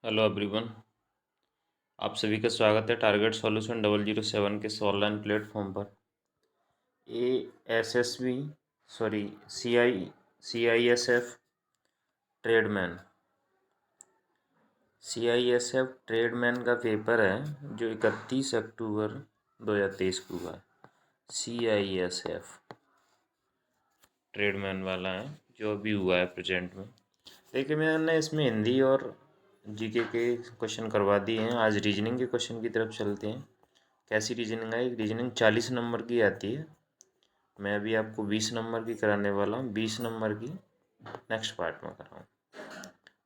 Hello everyone. आप सभी का स्वागत है टारगेट सॉल्यूशन 007 के इस ऑनलाइन प्लेटफॉर्म पर। ASSB sorry CISF tradesman CISF tradesman का पेपर है जो 31 अक्टूबर 2023 को हुआ है। CISF ट्रेडमैन वाला है जो अभी हुआ है प्रेजेंट में। देखिए, मैंने इसमें हिंदी और जीके के क्वेश्चन करवा दिए हैं। आज रीजनिंग के क्वेश्चन की तरफ चलते हैं। कैसी रीजनिंग है? रीजनिंग 40 नंबर की आती है। मैं अभी आपको 20 नंबर की कराने वाला हूँ। 20 नंबर की नेक्स्ट पार्ट में कराऊँ।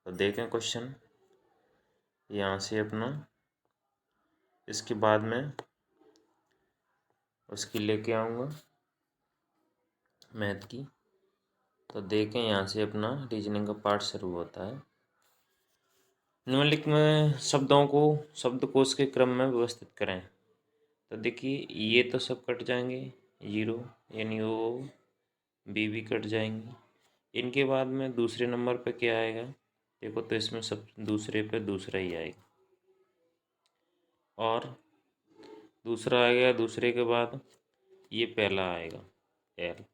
तो देखें क्वेश्चन यहाँ से अपना, इसके बाद में उसकी लेके आऊँगा मैथ की। तो देखें यहाँ से अपना रीजनिंग का पार्ट शुरू होता है। निम्नलिखित में शब्दों को शब्दकोश के क्रम में व्यवस्थित करें। तो देखिए, ये तो सब कट जाएंगे, जीरो यानी वो बी भी कट जाएंगे। इनके बाद में दूसरे नंबर पे क्या आएगा? देखो, तो इसमें सब दूसरे पे दूसरा ही आएगा, और दूसरा आ गया। दूसरे के बाद ये पहला आएगा एल।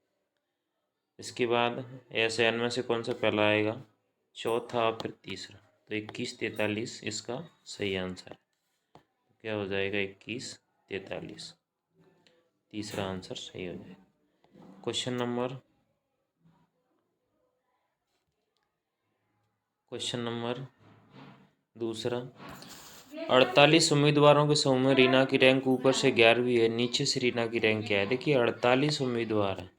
इसके बाद एस एन में से कौन सा पहला आएगा? चौथा और फिर तीसरा। तो 21 43 इसका सही आंसर है। तो क्या हो जाएगा? 21 43 तीसरा आंसर सही हो जाएगा। क्वेश्चन नंबर दूसरा। 48 उम्मीदवारों के समूह में रीना की रैंक ऊपर से 11वीं है, नीचे से रीना की रैंक क्या है? देखिए, 48 उम्मीदवार है,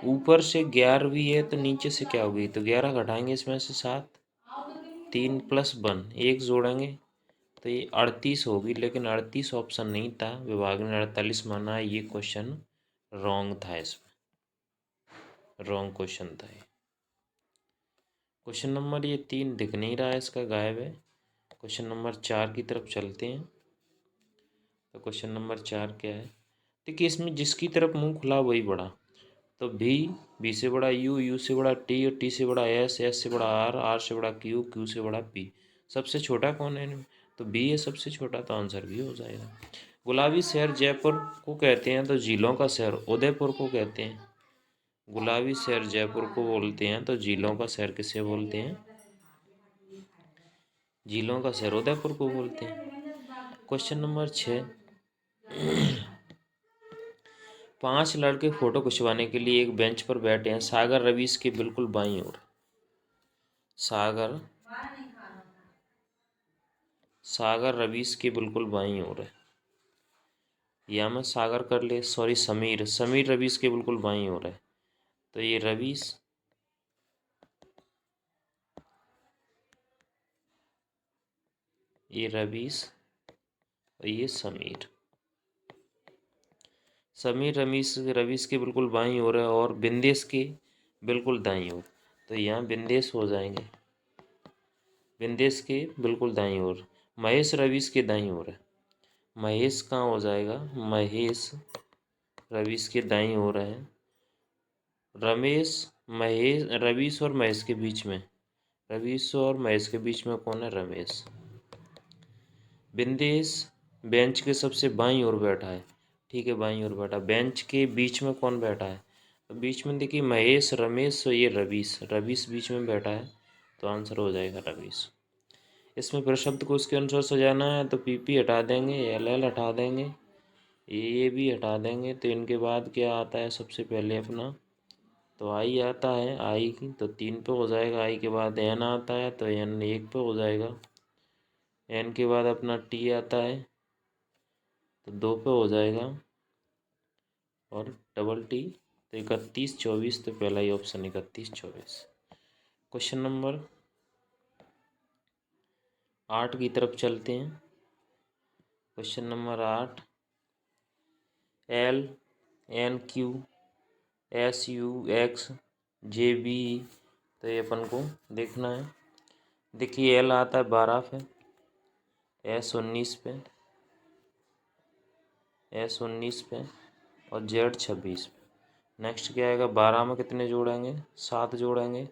ऊपर से 11वीं है, तो नीचे से क्या होगी? तो 11 घटाएंगे इसमें से 7, 3 + 1 1 जोड़ेंगे तो ये 38 होगी। लेकिन 38 ऑप्शन नहीं था, विभाग ने 48 माना है। ये क्वेश्चन रॉन्ग था, इसमें रॉन्ग क्वेश्चन था ये। क्वेश्चन नंबर ये 3 दिख नहीं रहा है, इसका गायब है। क्वेश्चन नंबर 4 की तरफ चलते हैं। तो क्वेश्चन नंबर 4 क्या है? देखिए, इसमें जिसकी तरफ मुंह खुला वही बड़ा। तो बी से बड़ा यू से बड़ा टी, और टी से बड़ा एस से बड़ा आर से बड़ा क्यू से बड़ा पी। सबसे छोटा कौन है इनमें? तो बी है सबसे छोटा, तो आंसर भी हो जाएगा। गुलाबी शहर जयपुर को कहते हैं, तो झीलों का शहर उदयपुर को कहते हैं। गुलाबी शहर जयपुर को बोलते हैं, तो झीलों का शहर किसे बोलते हैं? झीलों का शहर उदयपुर को बोलते हैं। Question number 6। 5 लड़के फोटो खिंचवाने के लिए एक बेंच पर बैठे हैं। सागर रवीश के बिल्कुल बाईं ओर। सागर रवीश के बिल्कुल बाईं ओर है। या मैं सागर कर ले, सॉरी, समीर रवीश के बिल्कुल बाईं ओर है। तो ये रवीश, ये रवीश और ये समीर। समीर रवीश के बिल्कुल बाईं ओर है, और बिंदेश के बिल्कुल दाईं ओर। तो यहाँ बिंदेश हो जाएंगे, बिंदेश के बिल्कुल दाईं ओर। महेश रवीश के दाईं ओर है। महेश कहाँ हो जाएगा? महेश रवीश के दाईं ओर है। रवीश और महेश के बीच में, रवीश और महेश के बीच में कौन है? रमेश। बिंदेश बेंच के सबसे बाईं ओर बैठा है। ठीक है, बाईं ओर बैठा। बेंच के बीच में कौन बैठा है? तो बीच में देखिए, महेश, रमेश और ये रवीश। रवीश बीच में बैठा है, तो आंसर हो जाएगा रवीश। इसमें प्रशब्द को उसके अनुसार सजाना है, तो पी हटा देंगे, एल हटा देंगे, ये भी हटा देंगे। तो इनके बाद क्या आता है सबसे पहले अपना? तो आई आता है। आई तो 3 पे हो जाएगा। आई के बाद एन आता है, तो एन 1 पे हो जाएगा। एन के बाद अपना टी आता है, तो 2 पे हो जाएगा। और डबल टी तो 31 24, तो पहला ही ऑप्शन 31 24। क्वेश्चन नंबर 8 की तरफ चलते हैं। Question number 8। L N Q S U X J B, तो ये अपन को देखना है। देखिए, एल आता है 12 पे, एस 19 पे, एस 19 पे, और जेड 26 पे। नेक्स्ट क्या आएगा? 12 में कितने जोड़ेंगे? 7 जोड़ेंगे।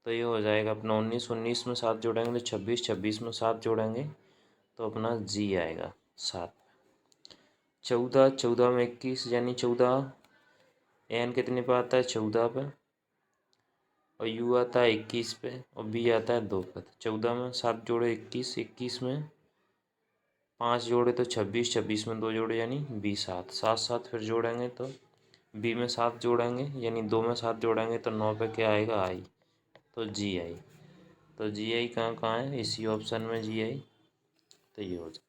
तो ये हो जाएगा अपना 19, 19 में 7 जोड़ेंगे तो 26, 26 में 7 जोड़ेंगे तो अपना जी आएगा 7। 14, 14 में 21 यानी 14 एन कितने पे आता है 14 पे, और यू आता है 21 पे, और बी आता है 2 पे। 14 में 7 जोड़े 21, 21 में 5 जोड़े तो 26, 26 में 2 जोड़े यानी बी 7, 7 7 फिर जोड़ेंगे तो बी में 7 जोड़ेंगे यानी 2 में 7 जोड़ेंगे तो 9 पे क्या आएगा आई, तो जी आई। तो जी आई कहाँ कहाँ है, इसी ऑप्शन में जी आई। तो ये हो जाए,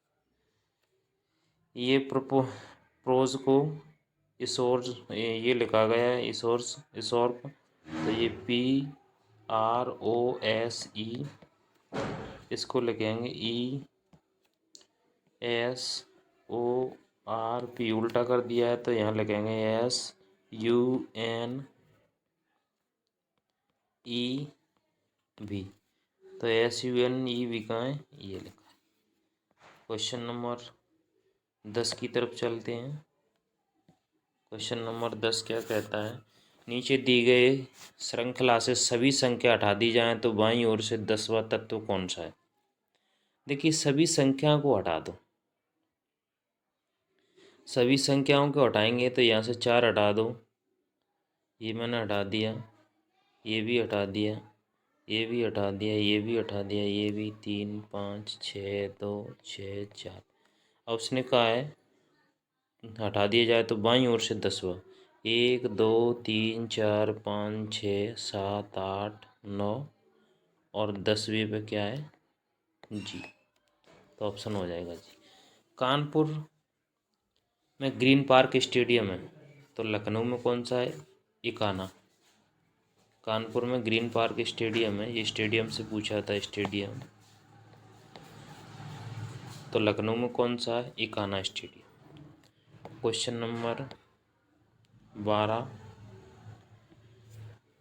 ये प्रोज को इसोर्स ये लिखा गया है इसोर्प। तो ये PROSE, इसको लिखेंगे ESORP, उल्टा कर दिया है तो यहाँ लिखेंगे SUNEV। तो SUNEV कहाँ है, ये लिखा है। क्वेश्चन नंबर 10 की तरफ चलते हैं। क्वेश्चन नंबर 10 क्या कहता है, नीचे दी गए श्रृंखला से सभी संख्या हटा दी जाए तो बाईं ओर से 10वां तत्व कौन सा है। देखिए सभी संख्या को हटा दो, सभी संख्याओं को हटाएंगे तो यहाँ से 4 हटा दो, ये मैंने हटा दिया, ये भी हटा दिया, ये भी हटा दिया, ये भी हटा दिया, ये भी, 3 5 6 2 6 4। अब उसने कहा है हटा दिया जाए तो बाईं ओर से 10वां, 1 2 3 4 5 6 7 8 9 और 10वें पे क्या है जी। तो ऑप्शन हो जाएगा जी। कानपुर में ग्रीन पार्क स्टेडियम है तो लखनऊ में कौन सा है, इकाना। कानपुर में ग्रीन पार्क स्टेडियम है, ये स्टेडियम से पूछा था स्टेडियम, तो लखनऊ में कौन सा है, इकाना स्टेडियम। क्वेश्चन नंबर 12,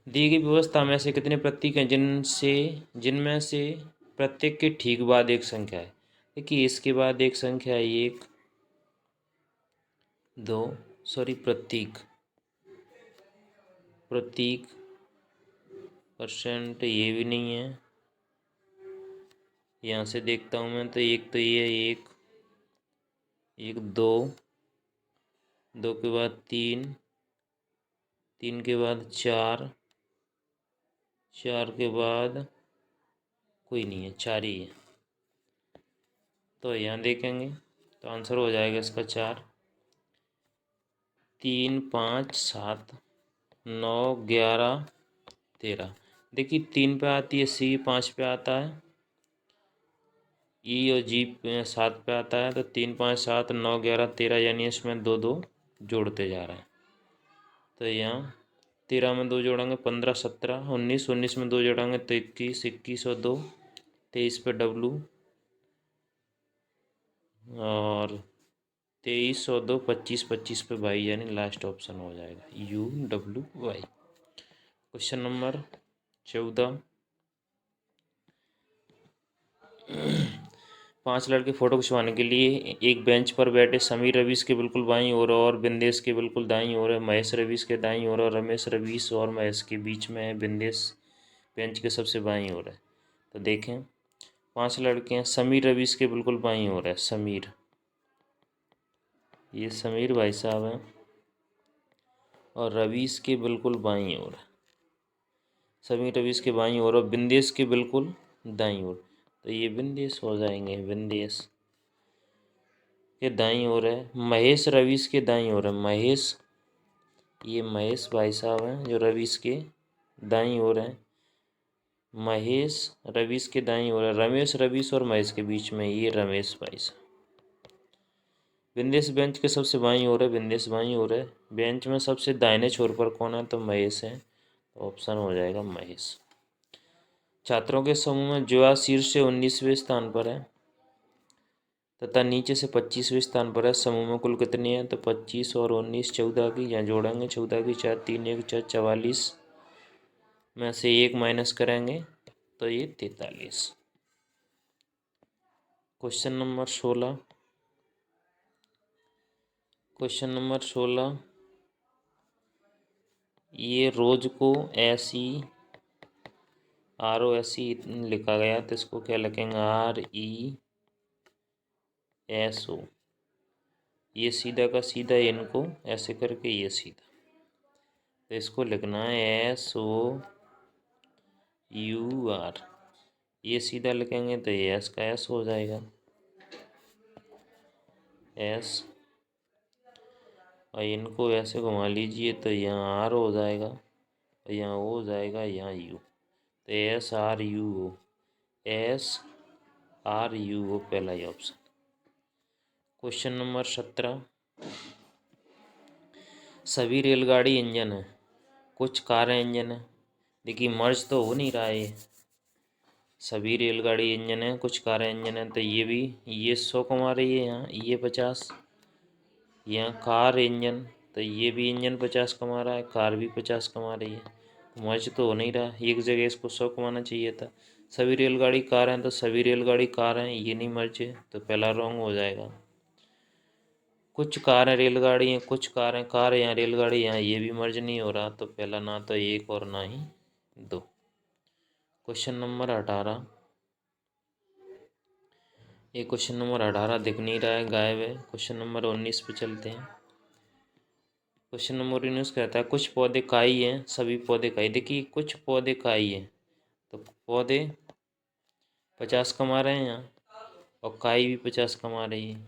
दी गई व्यवस्था में से कितने प्रतीक हैं जिनमें से प्रत्येक के ठीक बाद एक संख्या है। देखिए इसके बाद एक संख्या है 1 2, सॉरी प्रतीक परसेंट ये भी नहीं है, यहाँ से देखता हूँ मैं तो एक तो ये है, एक 2, 2 के बाद 3, 3 के बाद 4, 4 के बाद कोई नहीं है, 4 ही है। तो यहाँ देखेंगे तो आंसर हो जाएगा इसका 4, 3 5 7 9 11 13। देखिए 3 पे आती है सी, 5 पे आता है ई और जी, 7 पे आता है। तो 3 5 7 9 11 13 यानी इसमें 2 2 जोड़ते जा रहे हैं। तो यहाँ 13 में 2 जोड़ेंगे 15 17 19, 19 में 2 जोड़ेंगे तो 21, 21 और 2 23 पे डब्लू, और 23 और 2 25, 25 पे वाई यानी लास्ट ऑप्शन हो जाएगा UWY। क्वेश्चन नंबर 14, 5 लड़के फोटो खिंचवाने के लिए एक बेंच पर बैठे समीर रवीश के बिल्कुल बाईं ओर और बिंदेश के बिल्कुल दाईं ओर है, महेश रवीश के दाईं ओर और रमेश रवीश और महेश के बीच में है, बिंदेश बेंच के सबसे बाईं ओर है। तो देखें 5 लड़के हैं, समीर रवीश के बिल्कुल बाईं ओर है, समीर, ये समीर भाई साहब हैं, और रवीश के बिल्कुल बाईं ओर है, समीर रवीश के बाईं ओर और बिंदेश के बिल्कुल दाईं ओर। तो ये बिंदेश हो जाएंगे, बिंदेश के दाईं ओर है, महेश रवीश के दाईं ओर है, महेश, ये महेश भाई साहब हैं जो रवीश के दाईं ओर हैं, महेश रवीश के दाईं ओर है, रमेश रवीश और महेश के बीच में ये रमेश भाई साहब। बिंदेश बेंच के सबसे बाईं ओर है, बिंदेश बाईं ओर है, बेंच में सबसे दाहिने छोर पर कौन है, तो महेश है। तो ऑप्शन हो जाएगा महेश। छात्रों के समूह में जो शीर्ष से 19वें स्थान पर है तथा नीचे से 25वें स्थान पर है, समूह में कुल कितनी है, तो 25 और 19 14 की, यहाँ जोड़ेंगे 14 की 4 3 1 4 44 में से 1 माइनस करेंगे तो ये 43। क्वेश्चन नंबर 16, क्वेश्चन नंबर 16, ये रोज को ऐसी ROSE लिखा गया तो इसको क्या लिखेंगे, RESO। ये सीधा का सीधा, इनको ऐसे करके ये सीधा, तो इसको लिखना है SOUR। ये सीधा लिखेंगे तो ये S का S हो जाएगा, S, और इनको ऐसे घुमा लीजिए तो यहाँ R हो जाएगा, और यहाँ O हो जाएगा, यहाँ U, तो SRUO, SRUO पहला ही ऑप्शन। क्वेश्चन नंबर 17, सभी रेलगाड़ी इंजन है, कुछ कारें इंजन है। देखिए मर्ज तो हो नहीं रहा है ये, सभी रेलगाड़ी इंजन है, कुछ कारें इंजन है, तो ये भी, ये 100 कमा रही है, यहाँ ये 50, यहाँ कार इंजन, तो ये भी इंजन 50 कमा रहा है, कार भी 50 कमा रही है, मर्ज तो हो नहीं रहा, एक जगह इसको 100 कमाना चाहिए था। सभी रेलगाड़ी कार हैं तो सभी रेलगाड़ी कार हैं, ये नहीं मर्ज है, तो पहला रॉन्ग हो जाएगा। कुछ कारें रेलगाड़ी हैं, कुछ कारें कार हैं, यहाँ रेलगाड़ी, यहाँ ये भी मर्ज नहीं हो रहा, तो पहला ना तो 1 और ना ही 2। क्वेश्चन नंबर 18, ये क्वेश्चन नंबर 18 दिख नहीं रहा है, गायब है। क्वेश्चन नंबर 19 पे चलते हैं। क्वेश्चन नंबर 19 कहता है कुछ पौधे काई हैं, सभी पौधे काई। देखिए कुछ पौधे काई हैं, तो पौधे 50 कमा रहे हैं यहाँ, और काई भी 50 कमा रही है।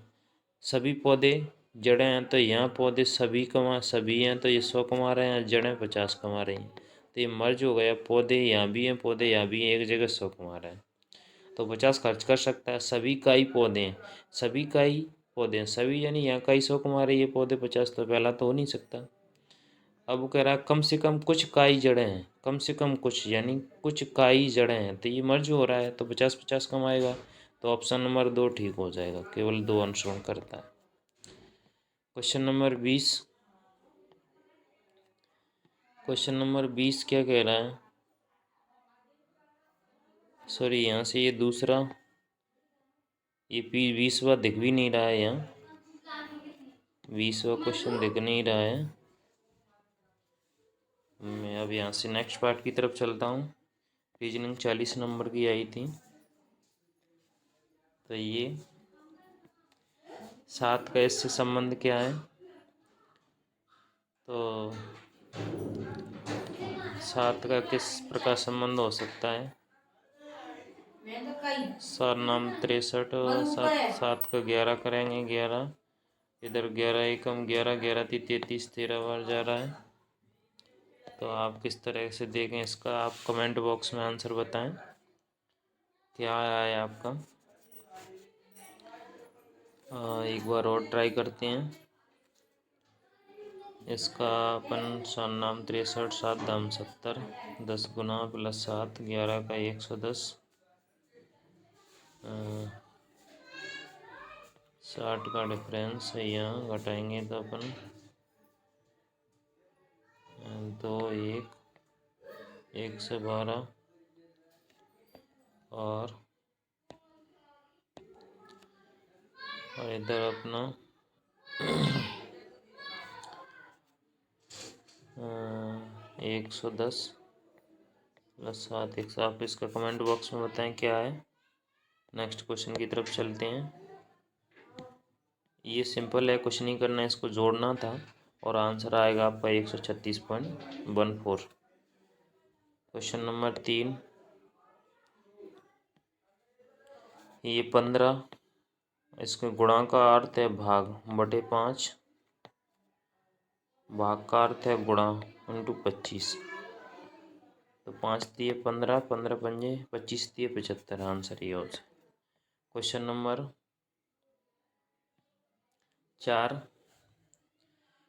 सभी पौधे जड़ें हैं, तो यहाँ पौधे सभी हैं, तो ये 100 कमा रहे हैं, जड़ें 50 कमा रही हैं, तो ये मर्ज हो गया, पौधे यहाँ भी हैं, पौधे यहाँ भी हैं, एक जगह 100 कमा रहे हैं, तो 50 खर्च कर सकता है। सभी काई पौधे हैं, सभी काई पौधे हैं, सभी यानी यहाँ काई 100 कमा रही है, पौधे 50, तो पहला तो हो नहीं सकता। अब वो कह रहा है कम से कम कुछ काई जड़ें हैं, कम से कम कुछ यानी कुछ काई जड़ें हैं, तो ये मर्ज हो रहा है, तो 50-50 कमाएगा, तो ऑप्शन नंबर 2 ठीक हो जाएगा, केवल 2 अनुसरण करता है। क्वेश्चन नंबर 20, क्वेश्चन नंबर 20 क्या कह रहा है, सॉरी यहाँ से ये दूसरा, ये 20वां दिख भी नहीं रहा है, यहाँ 20वां क्वेश्चन दिख नहीं रहा है। मैं अब यहाँ से नेक्स्ट पार्ट की तरफ चलता हूँ। रीजनिंग 40 नंबर की आई थी, तो ये 7 का इससे संबंध क्या है, तो 7 का किस प्रकार संबंध हो सकता है, 7 नाम 63, और 7 का 11 करेंगे, 11 इधर 11 एकम 11, 11 × 33, 13 बार जा रहा है। तो आप किस तरह से देखें इसका, आप कमेंट बॉक्स में आंसर बताएं क्या आया है आपका। एक बार और ट्राई करते हैं इसका। अपन 7 नाम 63, 7 दाम 70, 10 गुना प्लस 7, 11 का 110, 60 का डिफरेंस है, यहाँ घटाएंगे तो अपन 2, 1 से 12, और इधर अपना 110 प्लस 7, 100। आप इसका कमेंट बॉक्स में बताएं क्या है। नेक्स्ट क्वेश्चन की तरफ चलते हैं। ये सिंपल है, कुछ नहीं करना है, इसको जोड़ना था, और आंसर आएगा आपका 136.14। क्वेश्चन नंबर 3, ये 15, इसके गुणा का अर्थ है भाग बटे 5, भाग का अर्थ है गुणा इंटू 25, तो 5 दिए 15, 15 पंजे 25 दिए 75, आंसर ये हो जाए। क्वेश्चन नंबर 4,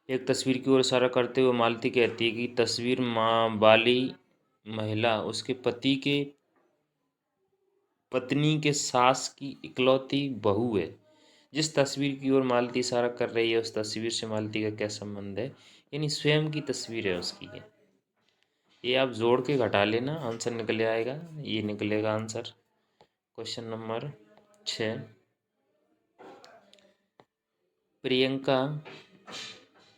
एक तस्वीर की ओर इशारा करते हुए मालती कहती है कि तस्वीर माँ बाली महिला उसके पत्नी के सास की इकलौती बहू है। जिस तस्वीर की ओर मालती इशारा कर रही है उस तस्वीर से मालती का क्या संबंध है, यानी स्वयं की तस्वीर है उसकी है। ये आप जोड़ के घटा लेना, आंसर निकल आएगा, ये निकलेगा आंसर। क्वेश्चन नंबर 6, प्रियंका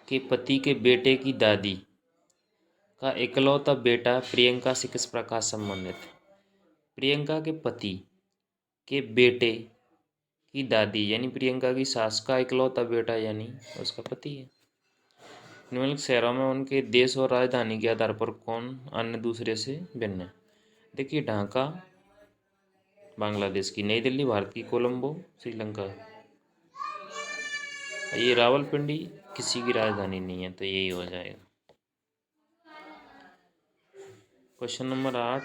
के पति के बेटे की दादी का इकलौता बेटा प्रियंका से किस प्रकार संबंधित है। प्रियंका के पति के बेटे की दादी यानी प्रियंका की सास का इकलौता बेटा यानी उसका पति है। निम्नलिखित शहरों में उनके देश और राजधानी के आधार पर कौन अन्य दूसरे से भिन्न है? देखिए, ढाका बांग्लादेश की, नई दिल्ली भारत की, कोलंबो श्रीलंका। ये रावलपिंडी किसी की राजधानी नहीं है, तो यही हो जाएगा। क्वेश्चन नंबर 8,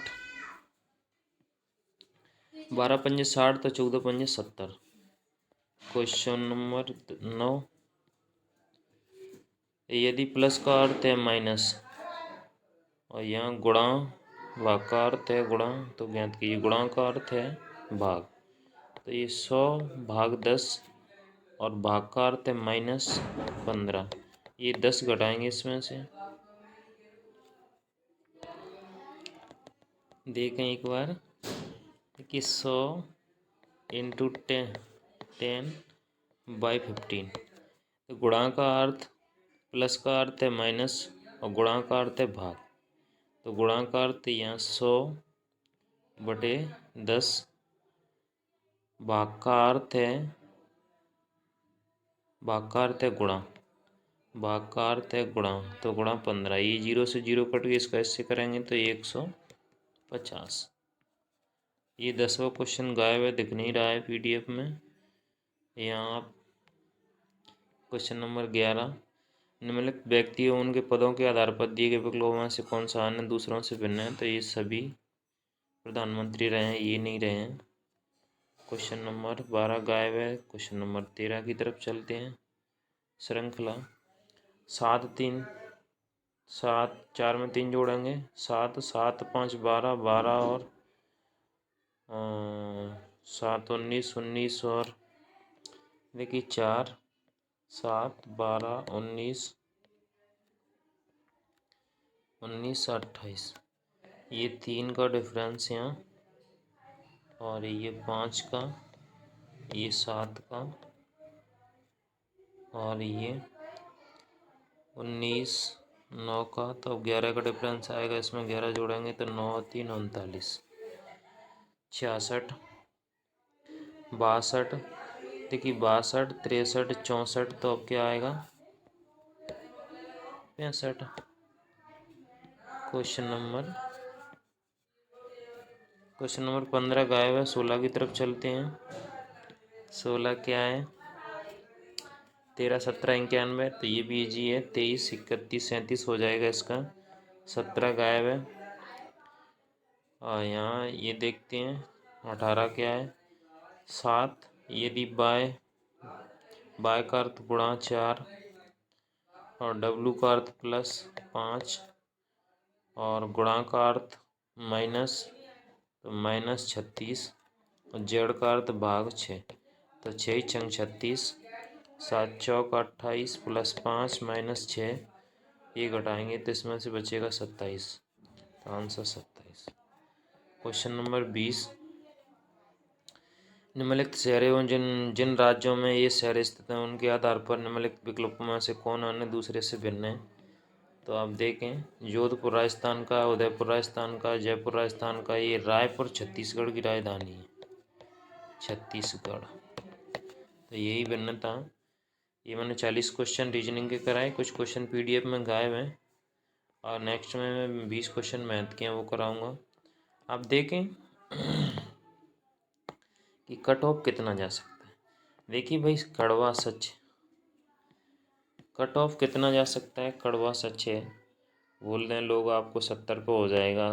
12 पंजे 60 तो 14 पंजे 70। क्वेश्चन नंबर 9, यदि प्लस का अर्थ है माइनस और यहाँ गुणा भाग का अर्थ है गुणा, तो ज्ञात कीजिए। गुणा का अर्थ है भाग, तो ये 100 भाग 10 और भाग का अर्थ है -15। ये 10 घटाएंगे इसमें से, देखें एक बार कि 100 इंटू 10/15। तो गुणा का अर्थ, प्लस का अर्थ है माइनस और गुणा का अर्थ है भाग, तो गुणा का अर्थ यहाँ 100/10, भाग का अर्थ है गुणा, भाग का अर्थ है गुणा, तो गुणा 15। ये 0 से 0 कट गए, इसका इससे करेंगे तो 150। ये 10वां क्वेश्चन गायब है, दिख नहीं रहा है PDF में। यहाँ आप क्वेश्चन नंबर 11, निम्नलिखित व्यक्ति और उनके पदों के आधार पर दिए गए विकल्पों में से कौन सा अन्य दूसरों से भिन्न है? तो ये सभी प्रधानमंत्री रहे हैं, ये नहीं रहे हैं। क्वेश्चन नंबर 12 गायब है। क्वेश्चन नंबर 13 की तरफ चलते हैं। श्रृंखला 7 3 7 4 में 3 जोड़ेंगे, 7 7 5 12 12 और 7 19 19 और देखिए 4 7 12 19 19 28। ये 3 का डिफरेंस यहाँ, और ये 5 का, ये 7 का, और ये 19 9 का, तो 11 का डिफरेंस आएगा। इसमें 11 जोड़ेंगे तो 9 3 39 66 62। देखिए 62 63 64, तो अब क्या आएगा 65। क्वेश्चन नंबर 15 गायब है। 16 की तरफ चलते हैं। 16 क्या है? 13 17 91, तो ये भी इजी है। 23 31 37 हो जाएगा इसका। 17 गायब है। और यहाँ ये देखते हैं 18 क्या है? 7। यदि बाय का अर्थ गुणा 4 और डब्लू का अर्थ +5 और गुणा का अर्थ माइनस, तो -36 और जेड का अर्थ भाग 6, तो 6 छंग 36, 7 चौक 28 +5 -6, ये घटाएंगे तो इसमें से बचेगा 27, तो आंसर 27। क्वेश्चन नंबर 20, निम्नलिखित शहर एवं जिन राज्यों में ये शहर स्थित हैं उनके आधार पर निम्नलिखित विकल्पों में से कौन अन्य दूसरे से भिन्न है? तो आप देखें, जोधपुर राजस्थान का, उदयपुर राजस्थान का, जयपुर राजस्थान का, ये रायपुर छत्तीसगढ़ की राजधानी है, छत्तीसगढ़। तो यही भिन्नता। ये मैंने 40 क्वेश्चन रीजनिंग के कराए, कुछ क्वेश्चन PDF में गायब हैं, और नेक्स्ट में मैं 20 क्वेश्चन मैथ के हैं वो कराऊंगा। आप देखें कि कट ऑफ कितना जा सकता है। देखिए भाई, कड़वा सच, कट ऑफ कितना जा सकता है, कड़वा सच है। बोल रहे हैं लोग आपको 70 पे हो जाएगा,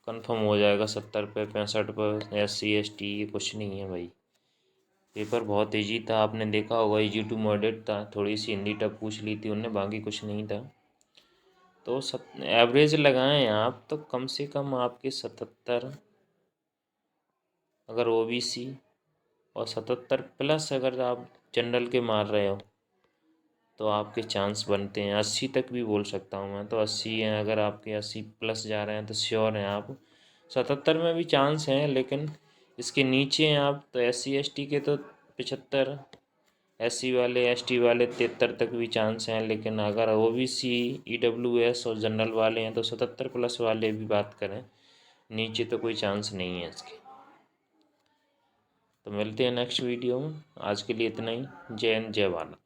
कंफर्म हो जाएगा 70 पे 65 पे, SC ST, ये कुछ नहीं है भाई। पेपर बहुत ईजी था, आपने देखा होगा, EG to मॉडरेट था। थोड़ी सी हिंदी टफ पूछ ली थी उनने, बाकी कुछ नहीं था। तो एवरेज लगाएं आप तो कम से कम आपके 77, अगर OBC, और 77+ अगर आप जनरल के मार रहे हो तो आपके चांस बनते हैं। 80 तक भी बोल सकता हूँ मैं, तो 80 हैं। अगर आपके 80+ जा रहे हैं तो श्योर हैं आप। 77 में भी चांस हैं, लेकिन इसके नीचे हैं आप तो SC ST के तो 75, SC वाले ST वाले 73 तक भी चांस हैं। लेकिन अगर OBC EWS और जनरल वाले हैं तो 77+ वाले भी बात करें नीचे तो कोई चांस नहीं है इसके। तो मिलते हैं नेक्स्ट वीडियो में, आज के लिए इतना ही। जय हिंद, जय भारत।